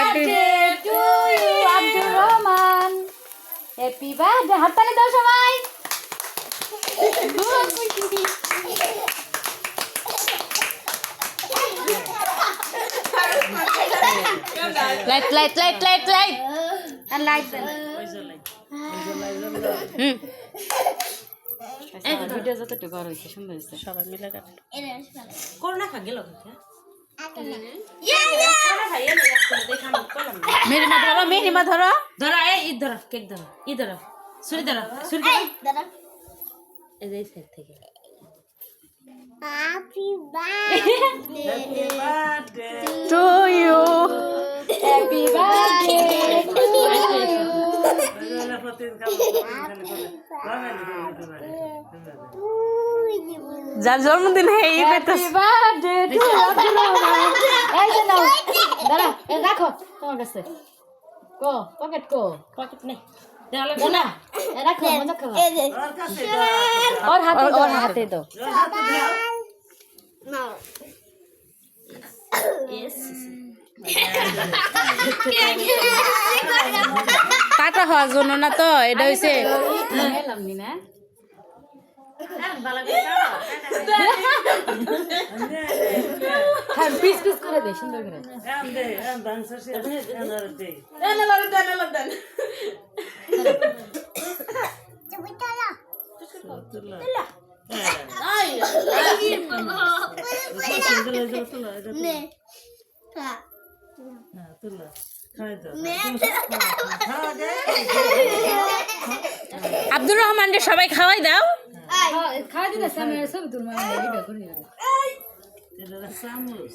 birthday to you, Abdul Rahman. Happy birthday. হাততালি দাও সবাই। লাইট আর লাইট দেন। ভিডিও যতটুকু বড় হয়েছে সুন্দর হয়েছে সবাই মিলে করোনা খা গেল মেহরিমা ধরো ধরো এই ঈদ ধরো কেক ধরো ঈদ ধরো ছুরি ধরো ছুরি ধরো এই যে সাইড থেকে Happy birthday to you. Happy birthday to you. যার জন্মদিন হে এই happy birthday to Abdul Rahman এই যে নাও দাঁড়া এই রাখো তোমার কাছে পকেট নেই দাঁড়া এই রাখো মজা করো ওর হাতে দাও নাও কাটা হওয়ার জন্য না তো এটা হইছে পিস পিস করে দে সুন্দর করে আব্দুর রহমানকে সবাই খাওয়াই দাও খাওয়াই দিলে সামনে ছবি তুলবো ভিডিও করি এটা সামুস